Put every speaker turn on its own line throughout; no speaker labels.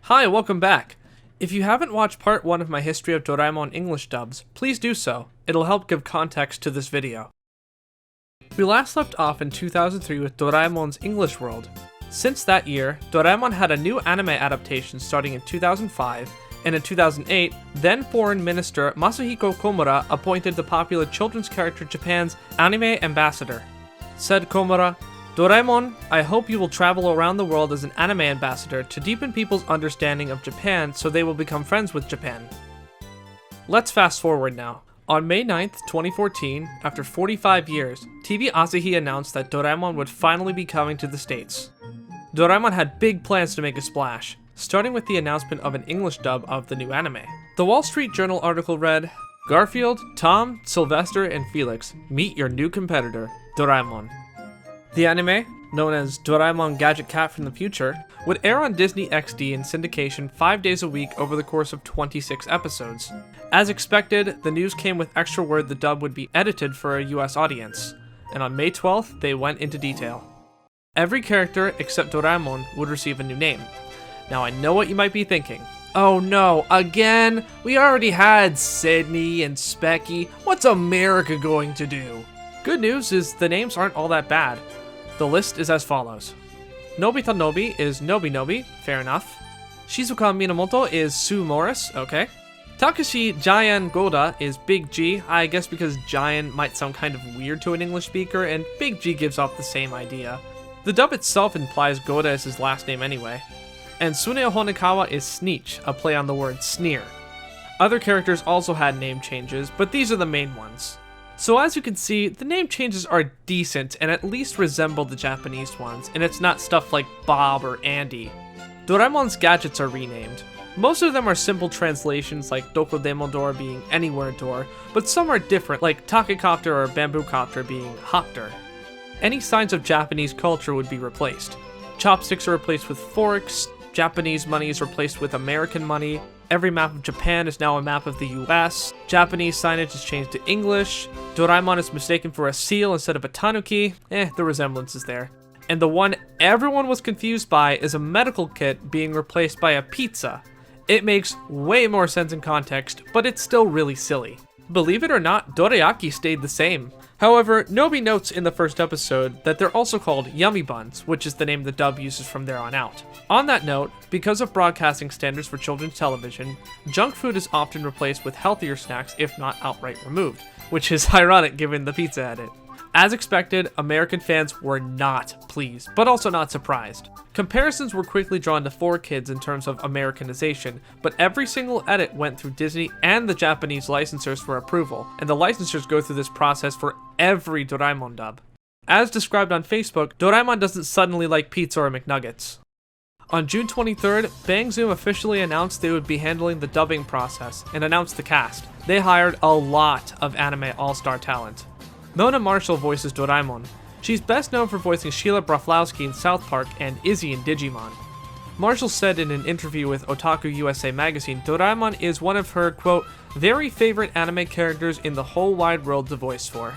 Hi, welcome back. If you haven't watched part 1 of my history of Doraemon English dubs, please do so. It'll help give context to this video. We last left off in 2003 with Doraemon's English World. Since that year, Doraemon had a new anime adaptation starting in 2005, and in 2008, then Foreign Minister Masahiko Komura appointed the popular children's character Japan's anime ambassador. Said Komura, "Doraemon, I hope you will travel around the world as an anime ambassador to deepen people's understanding of Japan so they will become friends with Japan." Let's fast forward now. On May 9th, 2014, after 45 years, TV Asahi announced that Doraemon would finally be coming to the States. Doraemon had big plans to make a splash, starting with the announcement of an English dub of the new anime. The Wall Street Journal article read, "Garfield, Tom, Sylvester, and Felix, meet your new competitor, Doraemon." The anime, known as Doraemon Gadget Cat from the Future, would air on Disney XD in syndication 5 days a week over the course of 26 episodes. As expected, the news came with extra word the dub would be edited for a US audience, and on May 12th, they went into detail. Every character except Doraemon would receive a new name. Now I know what you might be thinking. Oh no, again? We already had Sydney and Specky. What's America going to do? Good news is the names aren't all that bad. The list is as follows. Nobita Nobi is Nobi Nobi, fair enough. Shizuka Minamoto is Sue Morris, okay. Takashi Giant Goda is Big G, I guess because Giant might sound kind of weird to an English speaker, and Big G gives off the same idea. The dub itself implies Goda is his last name anyway. And Suneo Honekawa is Sneech, a play on the word sneer. Other characters also had name changes, but these are the main ones. So as you can see, the name changes are decent and at least resemble the Japanese ones, and it's not stuff like Bob or Andy. Doraemon's gadgets are renamed. Most of them are simple translations like Dokodemo door being anywhere door, but some are different like Takecopter or Bamboo Copter being Hopter. Any signs of Japanese culture would be replaced. Chopsticks are replaced with forks, Japanese money is replaced with American money, every map of Japan is now a map of the US, Japanese signage is changed to English, Doraemon is mistaken for a seal instead of a tanuki, the resemblance is there. And the one everyone was confused by is a medical kit being replaced by a pizza. It makes way more sense in context, but it's still really silly. Believe it or not, dorayaki stayed the same. However, Nobi notes in the first episode that they're also called Yummy Buns, which is the name the dub uses from there on out. On that note, because of broadcasting standards for children's television, junk food is often replaced with healthier snacks if not outright removed, which is ironic given the pizza edit. As expected, American fans were not pleased, but also not surprised. Comparisons were quickly drawn to 4Kids in terms of Americanization, but every single edit went through Disney and the Japanese licensors for approval, and the licensors go through this process for every Doraemon dub. As described on Facebook, Doraemon doesn't suddenly like pizza or McNuggets. On June 23rd, Bang Zoom officially announced they would be handling the dubbing process and announced the cast. They hired a lot of anime all-star talent. Mona Marshall voices Doraemon. She's best known for voicing Sheila Broflowski in South Park and Izzy in Digimon. Marshall said in an interview with Otaku USA magazine, Doraemon is one of her, quote, very favorite anime characters in the whole wide world to voice for.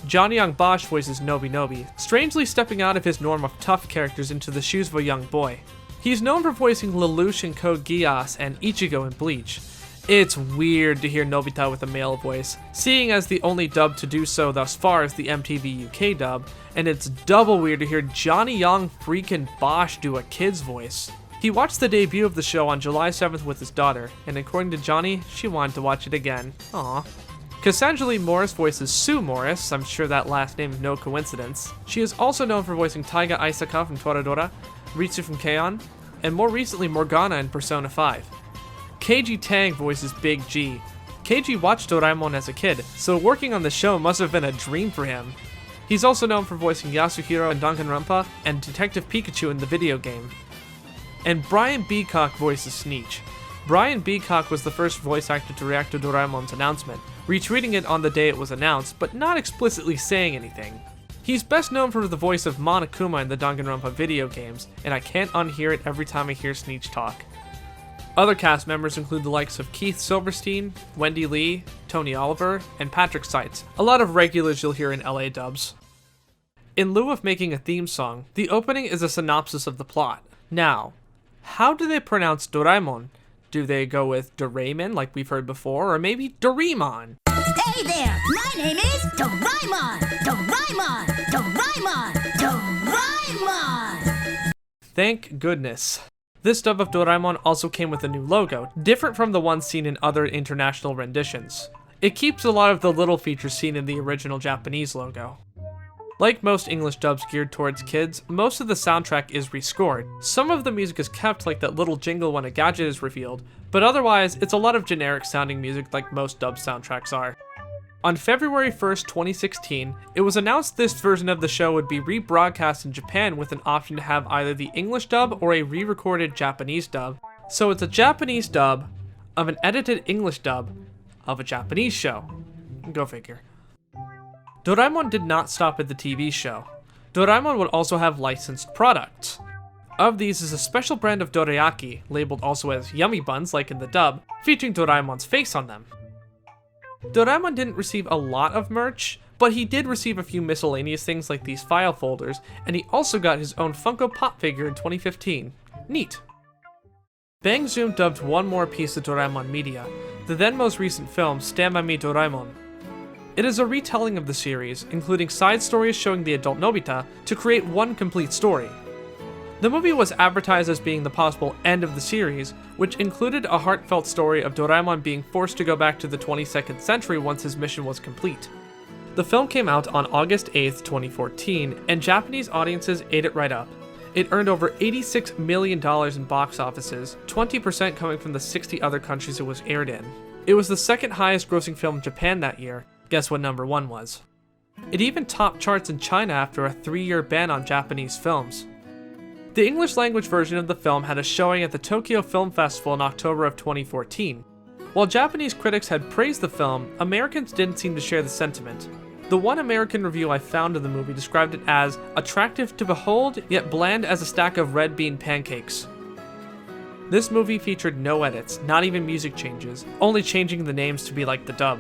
Johnny Young Bosch voices Nobi Nobi, strangely stepping out of his norm of tough characters into the shoes of a young boy. He's known for voicing Lelouch in Code Geass and Ichigo in Bleach. It's weird to hear Nobita with a male voice, seeing as the only dub to do so thus far is the MTV UK dub, and it's double weird to hear Johnny Young freaking Bosch do a kid's voice. He watched the debut of the show on July 7th with his daughter, and according to Johnny, she wanted to watch it again. Aww. Cassandra Lee Morris voices Sue Morris, I'm sure that last name is no coincidence. She is also known for voicing Taiga Aisaka from Toradora, Ritsu from K-On!, and more recently Morgana in Persona 5. Keiji Tang voices Big G. Keiji watched Doraemon as a kid, so working on the show must have been a dream for him. He's also known for voicing Yasuhiro in Danganronpa and Detective Pikachu in the video game. And Brian Beacock voices Sneech. Brian Beacock was the first voice actor to react to Doraemon's announcement, retweeting it on the day it was announced, but not explicitly saying anything. He's best known for the voice of Monokuma in the Danganronpa video games, and I can't unhear it every time I hear Sneech talk. Other cast members include the likes of Keith Silverstein, Wendy Lee, Tony Oliver, and Patrick Seitz, a lot of regulars you'll hear in LA dubs. In lieu of making a theme song, the opening is a synopsis of the plot. Now, How do they pronounce Doraemon? Do they go with Doraemon like we've heard before, or maybe Doraemon?
Hey there, my name is Doraemon! Doraemon! Doraemon! Doraemon!
Thank goodness. This dub of Doraemon also came with a new logo, different from the one seen in other international renditions. It keeps a lot of the little features seen in the original Japanese logo. Like most English dubs geared towards kids, most of the soundtrack is rescored. Some of the music is kept, like that little jingle when a gadget is revealed, but otherwise it's a lot of generic sounding music like most dub soundtracks are. On February 1st, 2016, it was announced this version of the show would be rebroadcast in Japan with an option to have either the English dub or a re-recorded Japanese dub. So it's a Japanese dub of an edited English dub of a Japanese show. Go figure. Doraemon did not stop at the TV show. Doraemon would also have licensed products. Of these is a special brand of dorayaki, labeled also as yummy buns like in the dub, featuring Doraemon's face on them. Doraemon didn't receive a lot of merch, but he did receive a few miscellaneous things like these file folders, and he also got his own Funko Pop figure in 2015. Neat. Bang Zoom dubbed one more piece of Doraemon media, the then most recent film, Stand By Me Doraemon. It is a retelling of the series, including side stories showing the adult Nobita, to create one complete story. The movie was advertised as being the possible end of the series, which included a heartfelt story of Doraemon being forced to go back to the 22nd century once his mission was complete. The film came out on August 8th, 2014, and Japanese audiences ate it right up. It earned over $86 million in box offices, 20% coming from the 60 other countries it was aired in. It was the second highest grossing film in Japan that year. Guess what number 1 was? It even topped charts in China after a 3-year ban on Japanese films. The English language version of the film had a showing at the Tokyo Film Festival in October of 2014. While Japanese critics had praised the film, Americans didn't seem to share the sentiment. The one American review I found of the movie described it as attractive to behold, yet bland as a stack of red bean pancakes. This movie featured no edits, not even music changes, only changing the names to be like the dub.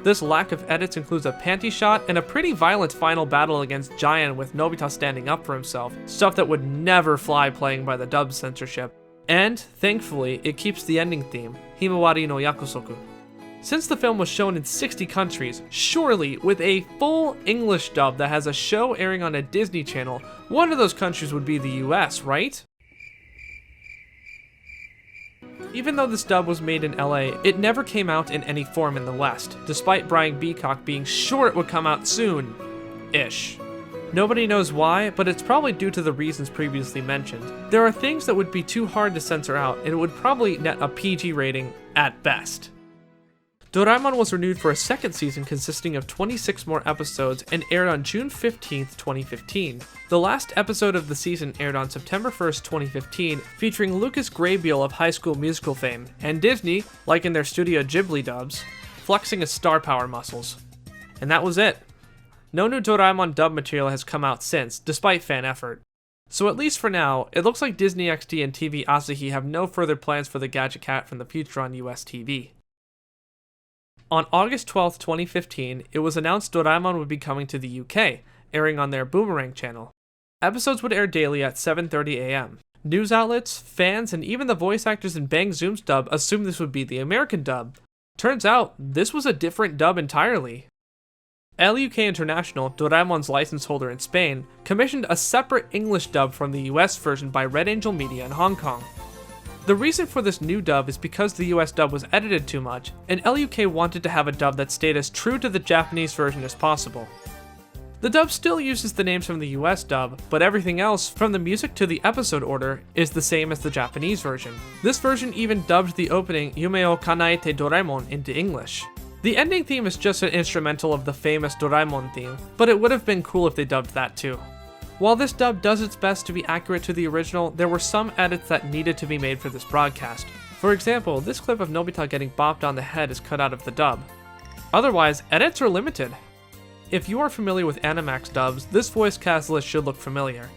This lack of edits includes a panty shot and a pretty violent final battle against Giant with Nobita standing up for himself, stuff that would never fly playing by the dub censorship. And, thankfully, it keeps the ending theme, Himawari no Yakusoku. Since the film was shown in 60 countries, surely, with a full English dub that has a show airing on a Disney Channel, one of those countries would be the US, right? Even though this dub was made in LA, it never came out in any form in the West, despite Brian Beacock being sure it would come out soon-ish. Nobody knows why, but it's probably due to the reasons previously mentioned. There are things that would be too hard to censor out, and it would probably net a PG rating at best. Doraemon was renewed for a second season consisting of 26 more episodes and aired on June 15th, 2015. The last episode of the season aired on September 1st, 2015, featuring Lucas Grabeel of High School Musical fame, and Disney, like in their Studio Ghibli dubs, flexing its star power muscles. And that was it. No new Doraemon dub material has come out since, despite fan effort. So at least for now, it looks like Disney XD and TV Asahi have no further plans for the Gadget Cat from the future on US TV. On August 12th, 2015, it was announced Doraemon would be coming to the UK, airing on their Boomerang channel. Episodes would air daily at 7:30 a.m. News outlets, fans, and even the voice actors in Bang Zoom's dub assumed this would be the American dub. Turns out, this was a different dub entirely. LUK International, Doraemon's license holder in Spain, commissioned a separate English dub from the US version by Red Angel Media in Hong Kong. The reason for this new dub is because the US dub was edited too much, and LUK wanted to have a dub that stayed as true to the Japanese version as possible. The dub still uses the names from the US dub, but everything else, from the music to the episode order, is the same as the Japanese version. This version even dubbed the opening Yume o Kanaete Doraemon into English. The ending theme is just an instrumental of the famous Doraemon theme, but it would have been cool if they dubbed that too. While this dub does its best to be accurate to the original, there were some edits that needed to be made for this broadcast. For example, this clip of Nobita getting bopped on the head is cut out of the dub. Otherwise, edits are limited. If you are familiar with Animax dubs, this voice cast list should look familiar.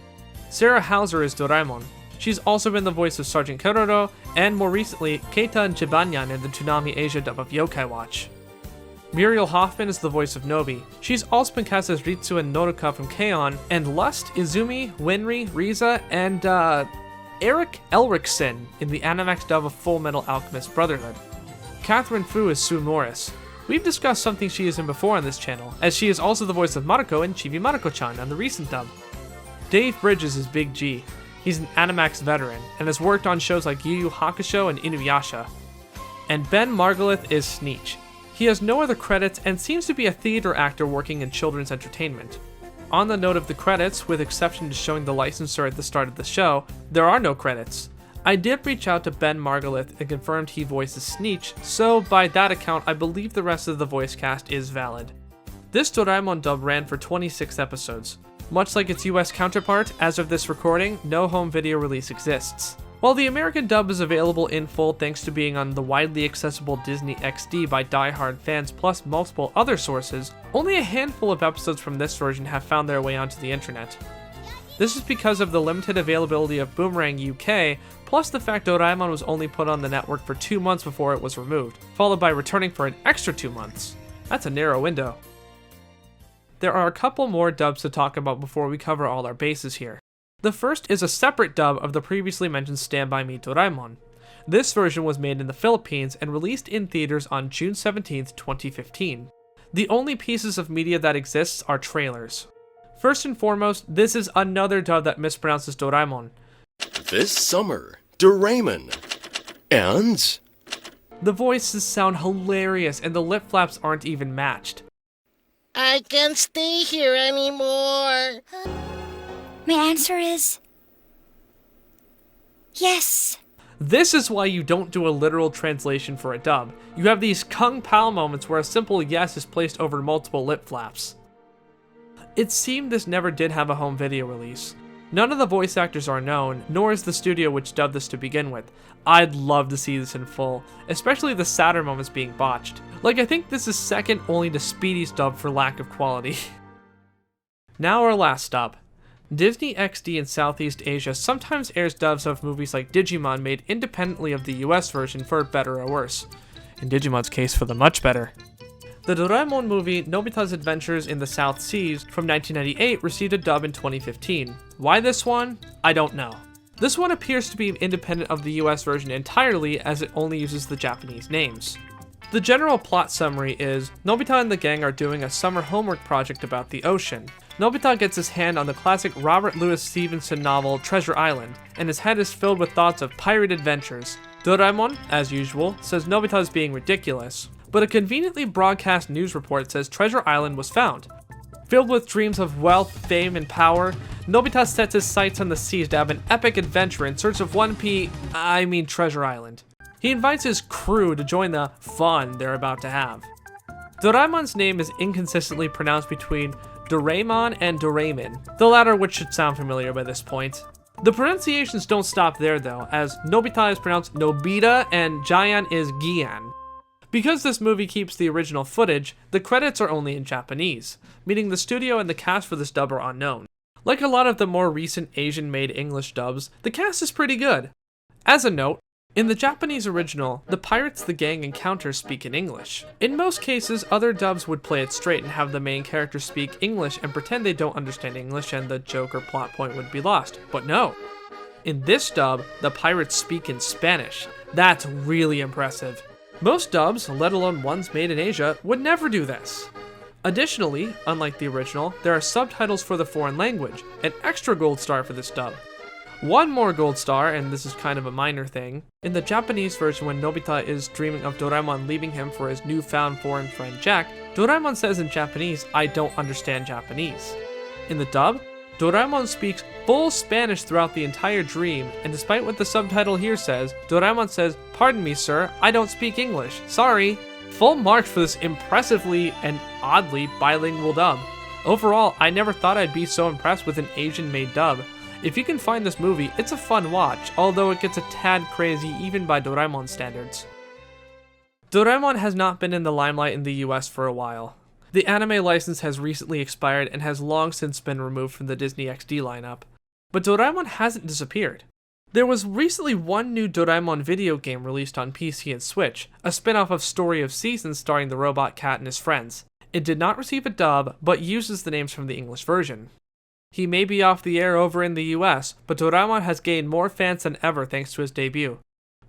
Sarah Hauser is Doraemon. She's also been the voice of Sergeant Keroro, and more recently, Keita and Chibanyan in the Toonami Asia dub of Yokai Watch. Muriel Hoffman is the voice of Nobi. She's also been cast as Ritsu and Noruka from K-On! And Lust, Izumi, Winry, Riza, and Eric Elrickson in the Animax dub of Full Metal Alchemist Brotherhood. Catherine Fu is Sue Morris. We've discussed something she is in before on this channel, as she is also the voice of Mariko in Chibi Mariko-chan on the recent dub. Dave Bridges is Big G. He's an Animax veteran, and has worked on shows like Yu Yu Hakusho and Inuyasha. And Ben Margolith is Sneech. He has no other credits and seems to be a theater actor working in children's entertainment. On the note of the credits, with exception to showing the licensor at the start of the show, there are no credits. I did reach out to Ben Margolith and confirmed he voices Sneech, so by that account I believe the rest of the voice cast is valid. This Doraemon dub ran for 26 episodes. Much like its US counterpart, as of this recording, no home video release exists. While the American dub is available in full thanks to being on the widely accessible Disney XD by die-hard fans plus multiple other sources, only a handful of episodes from this version have found their way onto the internet. This is because of the limited availability of Boomerang UK, plus the fact Doraemon was only put on the network for 2 months before it was removed, followed by returning for an extra 2 months. That's a narrow window. There are a couple more dubs to talk about before we cover all our bases here. The first is a separate dub of the previously mentioned Stand By Me Doraemon. This version was made in the Philippines and released in theaters on June 17, 2015. The only pieces of media that exists are trailers. First and foremost, this is another dub that mispronounces Doraemon.
This summer, Doraemon. And
the voices sound hilarious and the lip flaps aren't even matched.
I can't stay here anymore.
My answer is yes.
This is why you don't do a literal translation for a dub. You have these kung pao moments where a simple yes is placed over multiple lip flaps. It seemed this never did have a home video release. None of the voice actors are known, nor is the studio which dubbed this to begin with. I'd love to see this in full, especially the sadder moments being botched. Like, I think this is second only to Speedy's dub for lack of quality. Now our last stop. Disney XD in Southeast Asia sometimes airs dubs of movies like Digimon made independently of the US version for better or worse. In Digimon's case, for the much better. The Doraemon movie Nobita's Adventures in the South Seas from 1998 received a dub in 2015. Why this one? I don't know. This one appears to be independent of the US version entirely, as it only uses the Japanese names. The general plot summary is, Nobita and the gang are doing a summer homework project about the ocean. Nobita gets his hand on the classic Robert Louis Stevenson novel Treasure Island, and his head is filled with thoughts of pirate adventures. Doraemon, as usual, says Nobita is being ridiculous, but a conveniently broadcast news report says Treasure Island was found. Filled with dreams of wealth, fame, and power, Nobita sets his sights on the seas to have an epic adventure in search of Treasure Island. He invites his crew to join the fun they're about to have. Doraemon's name is inconsistently pronounced between Doraemon and Doraemon, the latter which should sound familiar by this point. The pronunciations don't stop there though, as Nobita is pronounced Nobita and Giant is Gian. Because this movie keeps the original footage, the credits are only in Japanese, meaning the studio and the cast for this dub are unknown. Like a lot of the more recent Asian-made English dubs, the cast is pretty good. As a note, in the Japanese original, the pirates the gang encounters speak in English. In most cases, other dubs would play it straight and have the main characters speak English and pretend they don't understand English and the joke or plot point would be lost. But no. In this dub, the pirates speak in Spanish. That's really impressive. Most dubs, let alone ones made in Asia, would never do this. Additionally, unlike the original, there are subtitles for the foreign language, an extra gold star for this dub. One more gold star, and this is kind of a minor thing. In the Japanese version, when Nobita is dreaming of Doraemon leaving him for his newfound foreign friend Jack, Doraemon says in Japanese, "I don't understand Japanese." In the dub, Doraemon speaks full Spanish throughout the entire dream, and despite what the subtitle here says, Doraemon says, "Pardon me, sir, I don't speak English. Sorry." Full marks for this impressively and oddly bilingual dub. Overall, I never thought I'd be so impressed with an Asian-made dub. If you can find this movie, it's a fun watch, although it gets a tad crazy even by Doraemon standards. Doraemon has not been in the limelight in the US for a while. The anime license has recently expired and has long since been removed from the Disney XD lineup. But Doraemon hasn't disappeared. There was recently one new Doraemon video game released on PC and Switch, a spin-off of Story of Seasons starring the robot cat and his friends. It did not receive a dub, but uses the names from the English version. He may be off the air over in the US, but Doraemon has gained more fans than ever thanks to his debut.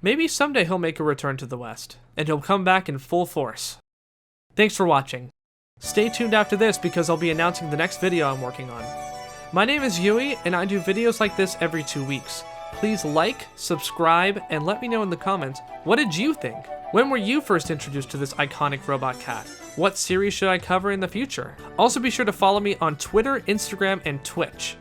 Maybe someday he'll make a return to the West, and he'll come back in full force. Thanks for watching. Stay tuned after this because I'll be announcing the next video I'm working on. My name is Yui, and I do videos like this every 2 weeks. Please like, subscribe, and let me know in the comments, what did you think? When were you first introduced to this iconic robot cat? What series should I cover in the future? Also be sure to follow me on Twitter, Instagram, and Twitch.